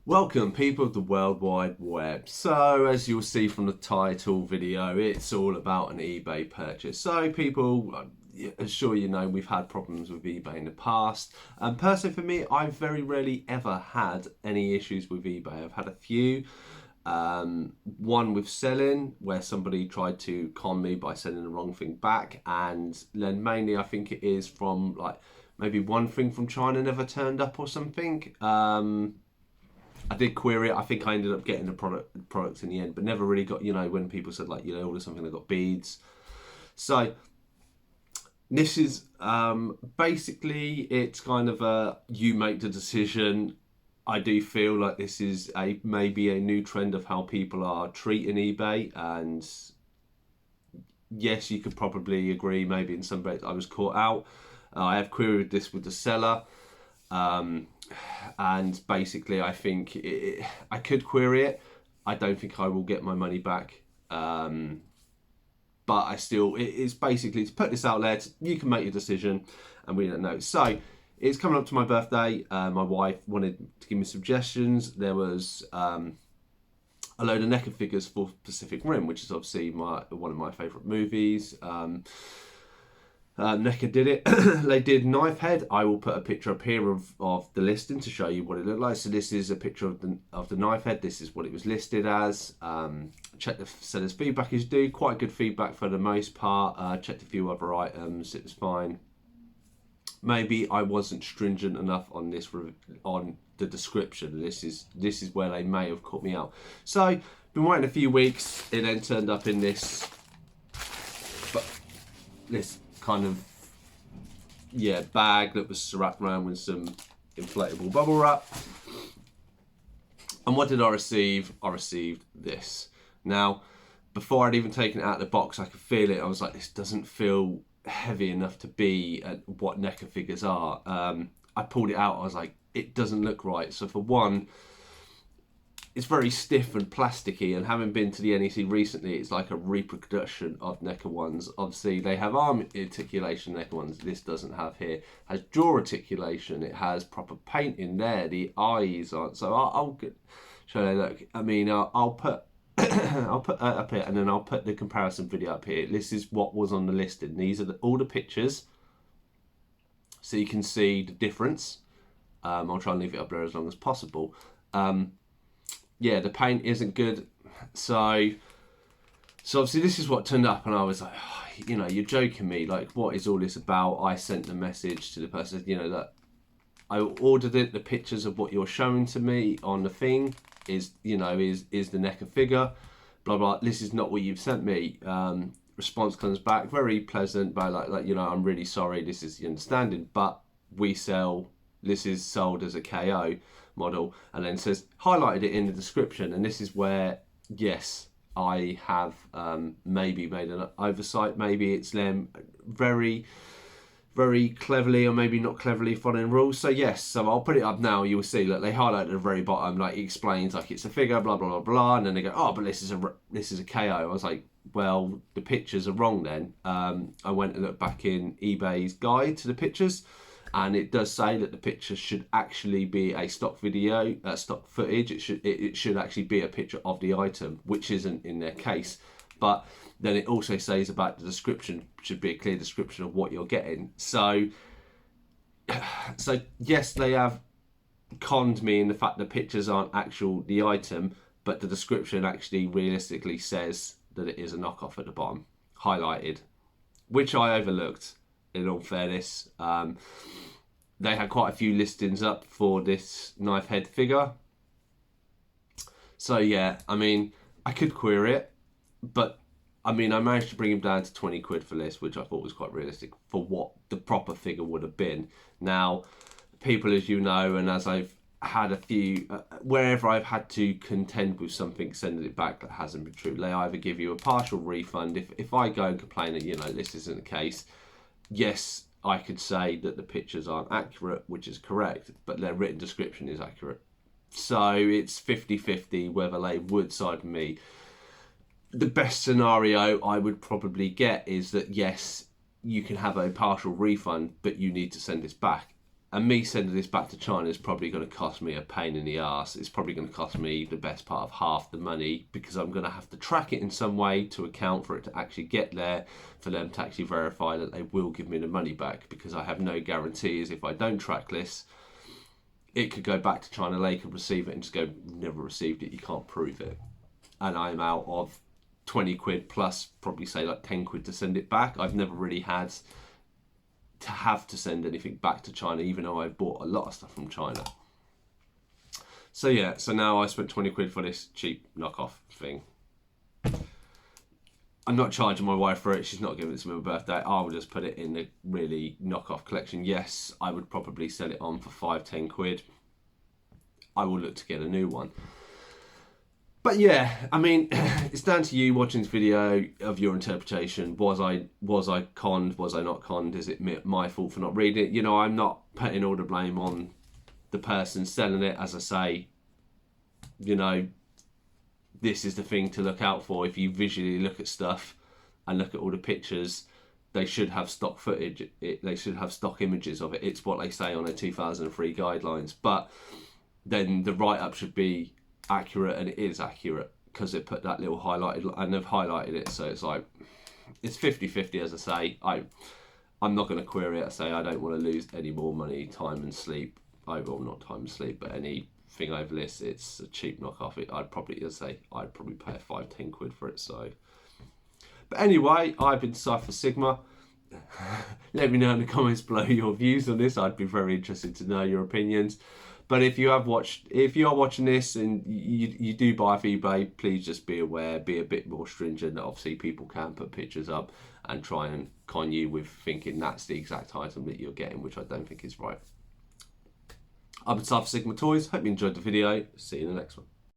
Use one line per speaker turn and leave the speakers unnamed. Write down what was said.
Welcome, people of the World Wide Web. So, as you'll see from the title video, it's all about an eBay purchase. So, people, as sure you know, we've had problems with eBay in the past. And personally, for me, I've very rarely ever had any issues with eBay. I've had a few. One with selling, where somebody tried to con me by sending the wrong thing back, and then mainly I think it is from like maybe one thing from China never turned up or something. I did query it. I think I ended up getting the products in the end, but never really got, when people said like, order something that got beads. So this is basically, it's kind of a, you make the decision. I do feel like this is maybe a new trend of how people are treating eBay, and yes, you could probably agree maybe in some bits I was caught out. I have queried this with the seller. And basically I think I could query it. I don't think I will get my money back, but I still, it's basically to put this out there, you can make your decision and we don't know. So it's coming up to my birthday. My wife wanted to give me suggestions. There was a load of NECA figures for Pacific Rim, which is obviously one of my favourite movies. NECA did it. They did Knife Head. I will put a picture up here of the listing to show you what it looked like. So this is a picture of the Knife Head. This is what it was listed as. Check the seller's feedback is due. Quite good feedback for the most part. Checked a few other items. It was fine. Maybe I wasn't stringent enough on this on the description. This is where they may have caught me out. So been waiting a few weeks. It then turned up in this kind of bag that was wrapped around with some inflatable bubble wrap. And what did I receive? I received this. Now, before I'd even taken it out of the box, I could feel it. I was like, this doesn't feel heavy enough to be at what NECA figures are. I pulled it out. I was like, it doesn't look right. So for one, it's very stiff and plasticky, and having been to the NEC recently, it's like a reproduction of NECA ones. Obviously, they have arm articulation, NECA ones. This doesn't have here. It has jaw articulation. It has proper paint in there. The eyes aren't. So I'll show you. Look, I mean, I'll put I'll put that up here, and then I'll put the comparison video up here. This is what was on the listing. These are all the pictures, so you can see the difference. I'll try and leave it up there as long as possible. Yeah, the paint isn't good. So obviously this is what turned up, and I was like, oh, you're joking me. Like, what is all this about? I sent the message to the person, that I ordered it. The pictures of what you're showing to me on the thing is the NECA figure. Blah blah. This is not what you've sent me. Response comes back very pleasant, but like I'm really sorry. This is the understanding, but we sell. This is sold as a KO model, and then says highlighted it in the description, and this is where, yes, I have maybe made an oversight. Maybe it's them very very cleverly, or maybe not cleverly, following rules. So yes, so I'll put it up now. You will see that they highlight at the very bottom, like it explains like it's a figure, blah blah blah blah, and then they go, oh, but this is a KO. I was like, well, the pictures are wrong then. I went and looked back in eBay's guide to the pictures, and it does say that the picture should actually be a stock video, stock footage. It should actually be a picture of the item, which isn't in their case. But then it also says about the description should be a clear description of what you're getting. So yes, they have conned me in the fact the pictures aren't the item, but the description actually realistically says that it is a knockoff at the bottom, highlighted, which I overlooked. In all fairness, they had quite a few listings up for this Knife Head figure. So yeah, I mean, I could query it, but I mean, I managed to bring him down to 20 quid for this, which I thought was quite realistic for what the proper figure would have been. Now, people, as you know, and as I've had a few, wherever I've had to contend with something, sending it back that hasn't been true, they either give you a partial refund. If I go and complain that, this isn't the case, yes, I could say that the pictures aren't accurate, which is correct, but their written description is accurate. So it's 50-50 whether they would side with me. The best scenario I would probably get is that, yes, you can have a partial refund, but you need to send this back. And me sending this back to China is probably going to cost me a pain in the arse. It's probably going to cost me the best part of half the money, because I'm going to have to track it in some way to account for it to actually get there, for them to actually verify that they will give me the money back, because I have no guarantees if I don't track this. It could go back to China, they could receive it and just go, never received it, you can't prove it. And I'm out of 20 quid plus probably say like 10 quid to send it back. I've never really had to have to send anything back to China, even though I've bought a lot of stuff from China. So yeah, so now I spent 20 quid for this cheap knockoff thing. I'm not charging my wife for it, she's not giving it to me on my birthday. I will just put it in the really knockoff collection. Yes, I would probably sell it on for 5-10 quid. I will look to get a new one. But yeah, I mean, it's down to you watching this video of your interpretation. Was I conned? Was I not conned? Is it my fault for not reading it? You know, I'm not putting all the blame on the person selling it. As I say, you know, this is the thing to look out for. If you visually look at stuff and look at all the pictures, they should have stock footage. They should have stock images of it. It's what they say on their 2003 guidelines. But then the write-up should be accurate, and it is accurate because it put that little highlighted, and they've highlighted it, so it's like, it's 50-50. As I say, I'm not going to query it. I say I don't want to lose any more money, time and sleep. Well, not time and sleep, but anything over this. It's a cheap knockoff. I'd probably pay a 5-10 quid for it. So, but anyway, I've been Cypher Sigma. Let me know in the comments below your views on this. I'd be very interested to know your opinions. But if you are watching this and you do buy off eBay, please just be aware, be a bit more stringent. Obviously, people can put pictures up and try and con you with thinking that's the exact item that you're getting, which I don't think is right. I've been Cypher Sigma Toys. Hope you enjoyed the video. See you in the next one.